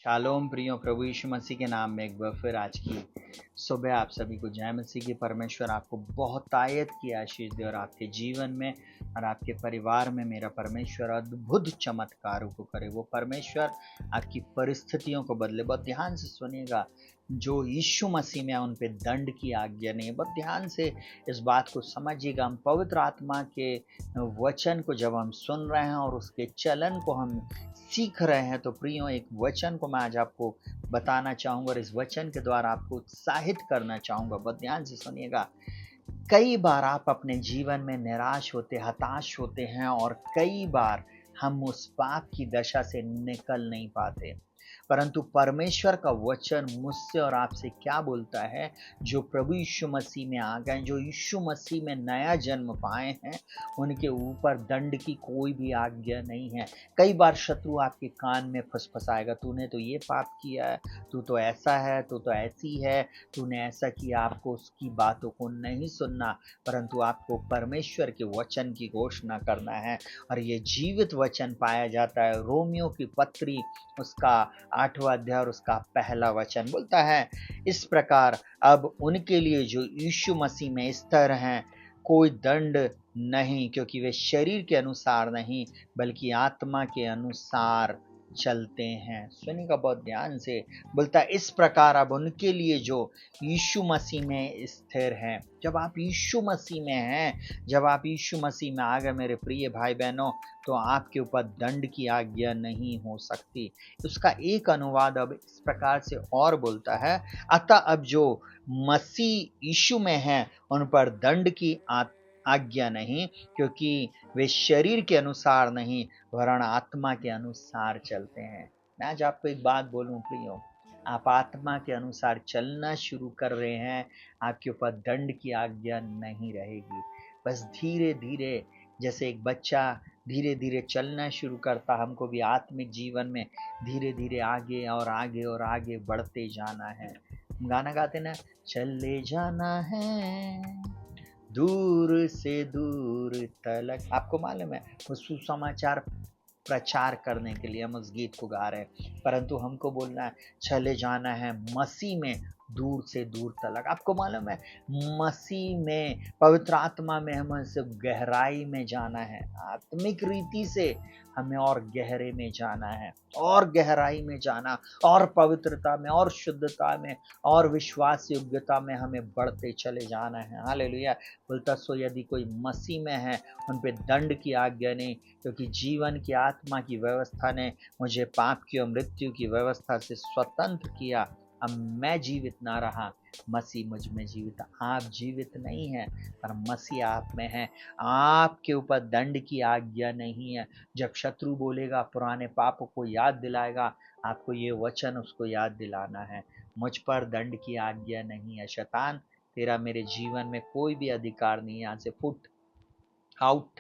Shalom प्रियो, प्रभु यीशु मसीह के नाम में एक बार फिर आज की सुबह आप सभी को जय मसीह की। परमेश्वर आपको बहुतायत की आशीष दे और आपके जीवन में और आपके परिवार में मेरा परमेश्वर अद्भुत चमत्कारों को करे। वो परमेश्वर आपकी परिस्थितियों को बदले। बहुत ध्यान से सुनिएगा, जो यीशु मसीह में उन पे दंड की आज्ञा नहीं है। बहुत ध्यान से इस बात को समझिएगा। हम पवित्र आत्मा के वचन को जब हम सुन रहे हैं और उसके चलन को हम सीख रहे हैं, तो प्रियो एक वचन को मैं आज आपको बताना चाहूँगा और इस वचन के द्वारा आपको उत्साहित करना चाहूँगा। बहुत ध्यान से सुनिएगा। कई बार आप अपने जीवन में निराश होते, हताश होते हैं और कई बार हम उस पाप की दशा से निकल नहीं पाते, परंतु परमेश्वर का वचन मुझसे और आपसे क्या बोलता है? जो प्रभु यीशु मसीह में आ गए, जो यीशु मसीह में नया जन्म पाए हैं, उनके ऊपर दंड की कोई भी आज्ञा नहीं है। कई बार शत्रु आपके कान में फुसफुसाएगा, तूने तो ये पाप किया है, तू तो ऐसा है, तू तो ऐसी है, तूने ऐसा किया। आपको उसकी बातों को नहीं सुनना, परंतु आपको परमेश्वर के वचन की घोषणा करना है। और ये जीवित वचन पाया जाता है। रोमियो की पत्री उसका 8वां अध्याय और उसका पहला वचन बोलता है, इस प्रकार अब उनके लिए जो यीशु मसीह में स्थिर हैं, कोई दंड नहीं, क्योंकि वे शरीर के अनुसार नहीं बल्कि आत्मा के अनुसार चलते हैं। सुनिएगा बहुत ध्यान से। बोलता है इस प्रकार अब उनके लिए जो यीशु मसीह में स्थिर हैं। जब आप यीशु मसीह में हैं, जब आप यीशु मसीह में आ गए मेरे प्रिय भाई बहनों, तो आपके ऊपर दंड की आज्ञा नहीं हो सकती। उसका एक अनुवाद अब इस प्रकार से और बोलता है, अतः अब जो मसीह यीशु में हैं उन पर दंड की आज्ञा नहीं, क्योंकि वे शरीर के अनुसार नहीं वरन आत्मा के अनुसार चलते हैं। मैं आज आपको एक बात बोलूं प्रियो, आप आत्मा के अनुसार चलना शुरू कर रहे हैं, आपके ऊपर दंड की आज्ञा नहीं रहेगी। बस धीरे धीरे, जैसे एक बच्चा धीरे धीरे चलना शुरू करता, हमको भी आत्मिक जीवन में धीरे धीरे आगे और आगे और आगे बढ़ते जाना है। गाना गाते ना, चले जाना है दूर से दूर तलक। आपको मालूम है, वो सुसमाचार प्रचार करने के लिए हम उस गीत को गा रहे हैं, परंतु हमको बोलना है चले जाना है मसीह में दूर से दूर तलक। आपको मालूम है, मसीह में, पवित्र आत्मा में हमें सिर्फ गहराई में जाना है। आत्मिक रीति से हमें और गहरे में जाना है, और गहराई में जाना, और पवित्रता में, और शुद्धता में, और विश्वास योग्यता में हमें बढ़ते चले जाना है। हालेलुया। बोलता सो यदि कोई मसीह में है उन पे दंड की आज्ञा नहीं, क्योंकि जीवन की आत्मा की व्यवस्था ने मुझे पाप की और मृत्यु की व्यवस्था से स्वतंत्र किया। अब मैं जीवित ना रहा, मसीह मुझ में जीवित। आप जीवित नहीं हैं, पर मसीह आप में है। आपके ऊपर दंड की आज्ञा नहीं है। जब शत्रु बोलेगा, पुराने पापों को याद दिलाएगा, आपको ये वचन उसको याद दिलाना है, मुझ पर दंड की आज्ञा नहीं है। शैतान, तेरा मेरे जीवन में कोई भी अधिकार नहीं है। यहाँ से फुट आउट।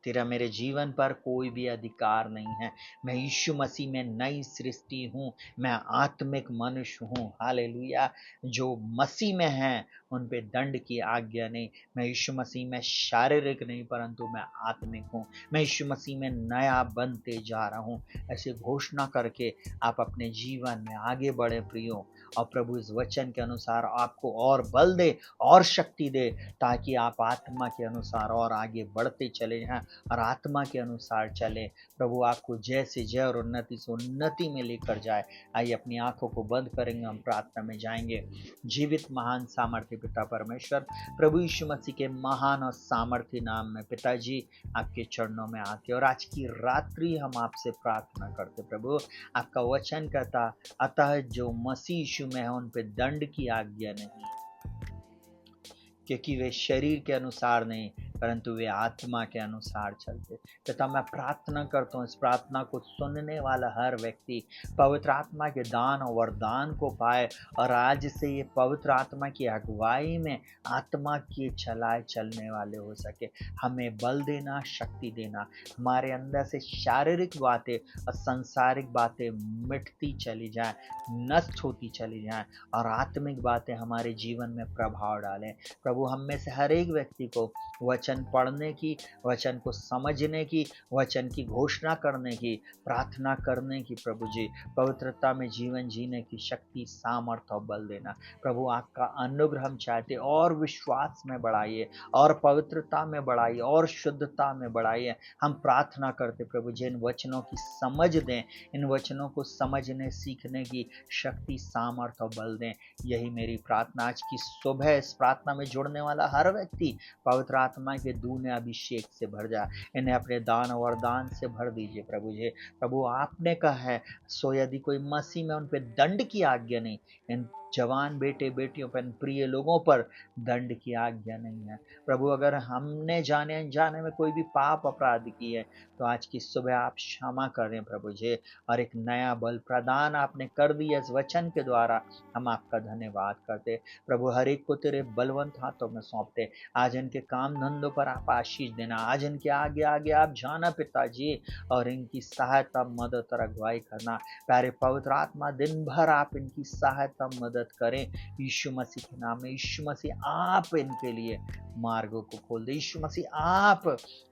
तेरा मेरे जीवन पर कोई भी अधिकार नहीं है। मैं यीशु मसीह में नई सृष्टि हूँ, मैं आत्मिक मनुष्य हूँ। हालेलुया। जो मसीह में हैं उन पे दंड की आज्ञा नहीं। मैं यीशु मसीह में शारीरिक नहीं, परंतु मैं आत्मिक हूँ। मैं यीशु मसीह में नया बनते जा रहा हूँ। ऐसे घोषणा करके आप अपने जीवन में आगे बढ़े प्रियो, और प्रभु इस वचन के अनुसार आपको और बल दे और शक्ति दे, ताकि आप आत्मा के अनुसार और आगे बढ़ते चले जाएं और आत्मा के अनुसार चले। प्रभु आपको जय से जय और उन्नति से उन्नति में लेकर जाए। आइए अपनी आंखों को बंद करेंगे, हम प्रार्थना में जाएंगे। जीवित महान सामर्थ्य पिता परमेश्वर, प्रभु यीशु मसीह के महान और सामर्थ्य नाम में पिताजी आपके चरणों में आके और आज की रात्रि हम आपसे प्रार्थना करते। प्रभु आपका वचन कहता, अतः जो मसीह यीशु में है उन पे दंड की आज्ञा नहीं, क्योंकि वे शरीर के अनुसार नहीं परंतु वे आत्मा के अनुसार चलते। पिता मैं प्रार्थना करता हूँ, इस प्रार्थना को सुनने वाला हर व्यक्ति पवित्र आत्मा के दान और वरदान को पाए, और आज से ये पवित्र आत्मा की अगुवाई में आत्मा के चलाए चलने वाले हो सके। हमें बल देना, शक्ति देना, हमारे अंदर से शारीरिक बातें और सांसारिक बातें मिटती चली जाए, नष्ट होती चली जाए, और आत्मिक बातें हमारे जीवन में प्रभाव डालें। प्रभु हम में से हर एक व्यक्ति को वचन पढ़ने की, वचन को समझने की, वचन की घोषणा करने की, प्रार्थना करने की, प्रभु जी पवित्रता में जीवन जीने की शक्ति, सामर्थ्य और बल देना। प्रभु आपका अनुग्रह हम चाहते और विश्वास में बढ़ाइए, और पवित्रता में बढ़ाइए, और शुद्धता में बढ़ाइए। हम प्रार्थना करते प्रभु जी इन वचनों की समझ दें, इन वचनों को समझने सीखने की शक्ति, सामर्थ्य और बल दें। यही मेरी प्रार्थना आज की सुबह। इस प्रार्थना में जुड़ने वाला हर व्यक्ति पवित्र आत्मा के दूने अभिषेक से भर जाए, इन्हें अपने दान और वरदान से भर दीजिए प्रभु जी। प्रभु आपने कहा है, सो यदि कोई मसीह में उन पे दंड की आज्ञा नहीं, इन जवान बेटे बेटियों पर, प्रिय लोगों पर दंड की आज्ञा नहीं है। प्रभु अगर हमने जाने अनजाने में कोई भी पाप अपराध की है तो आज की सुबह आप क्षमा करें प्रभु जी, और एक नया बल प्रदान आपने कर दिया इस वचन के द्वारा। हम आपका धन्यवाद करते प्रभु। हर एक को तेरे बलवंत हाथों में सौंपते। आज इनके काम धंधों पर आप आशीष देना, आज इनके आगे आगे आप जाना पिताजी, और इनकी सहायता, मदद और अगुवाई करना। प्यारे पवित्र आत्मा दिन भर आप इनकी सहायता मदद करें यीशु मसीह के नाम में। यीशु मसीह आप इनके लिए मार्गों को खोल दे। यीशु मसीह आप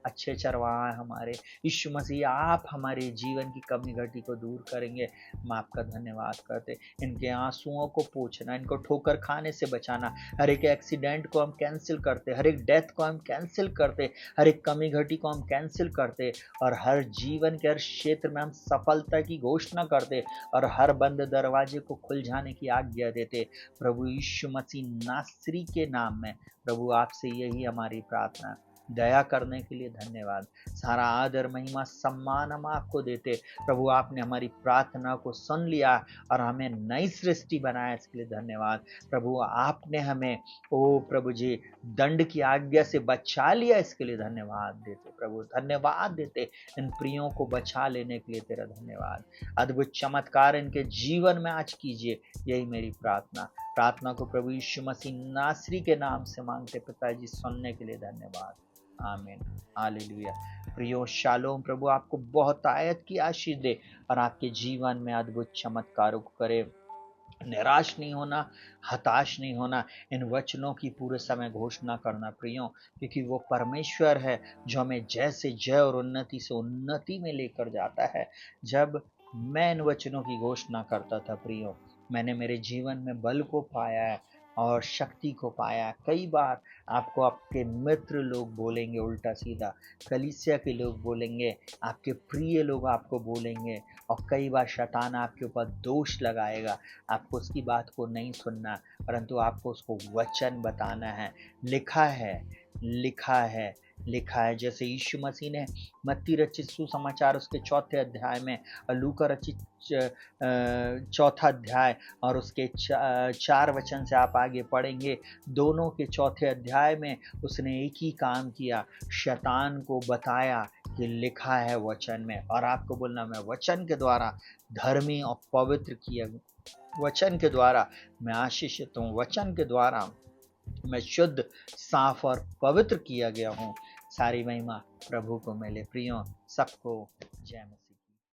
अच्छे चरवाहा हैं हमारे। यीशु मसीह आप हमारे जीवन की कमी घटी को दूर करेंगे। हम आपका धन्यवाद करते। इनके आंसुओं को पोंछना, इनको ठोकर खाने से बचाना, हर एक एक्सीडेंट को हम कैंसिल करते, हर एक डेथ को हम कैंसिल करते, हर एक कमी घटी को हम कैंसिल करते, और हर जीवन के हर क्षेत्र में हम सफलता की घोषणा करते, और हर बंद दरवाजे को खुल जाने की आज्ञा देते प्रभु यीशु मसीह नासरी के नाम में। प्रभु आपसे यही हमारी प्रार्थना। दया करने के लिए धन्यवाद। सारा आदर, महिमा, सम्मान हम आपको देते प्रभु। आपने हमारी प्रार्थना को सुन लिया और हमें नई सृष्टि बनाया, इसके लिए धन्यवाद प्रभु। आपने हमें ओ प्रभु जी दंड की आज्ञा से बचा लिया, इसके लिए धन्यवाद देते प्रभु। धन्यवाद देते इन प्रियों को बचा लेने के लिए तेरा धन्यवाद। अद्भुत चमत्कार इनके जीवन में आज कीजिए, यही मेरी प्रार्थना को प्रभु यीशु मसीह नासरी के नाम से मांगते पिताजी। सुनने के लिए धन्यवाद। आमीन, हालेलुया। प्रियो शालोम, प्रभु आपको बहुत आयत की आशीष दे और आपके जीवन में अद्भुत चमत्कारों को करे। निराश नहीं होना, हताश नहीं होना, इन वचनों की पूरे समय घोषणा करना प्रियो, क्योंकि वो परमेश्वर है जो हमें जय से जय और उन्नति से उन्नति में लेकर जाता है। जब मैं इन वचनों की घोषणा करता था प्रियो, मैंने मेरे जीवन में बल को पाया है और शक्ति को पाया। कई बार आपको आपके मित्र लोग बोलेंगे उल्टा सीधा, कलीसिया के लोग बोलेंगे, आपके प्रिय लोग आपको बोलेंगे, और कई बार शैतान आपके ऊपर दोष लगाएगा। आपको उसकी बात को नहीं सुनना, परंतु आपको उसको वचन बताना है। लिखा है, लिखा है, लिखा है। जैसे यीशु मसीह ने मत्ती रचित सुसमाचार उसके 4 अध्याय में, और लूका रचित 4 अध्याय और उसके 4 वचन से आप आगे पढ़ेंगे, दोनों के 4 अध्याय में उसने एक ही काम किया, शैतान को बताया कि लिखा है वचन में, और आपको बोलना मैं वचन के द्वारा धर्मी और पवित्र किया, वचन के द्वारा मैं आशीषित हूँ, वचन के द्वारा मैं शुद्ध, साफ और पवित्र किया गया हूँ। सारी महिमा प्रभु को मिले। प्रियो, सबको जय मसीह।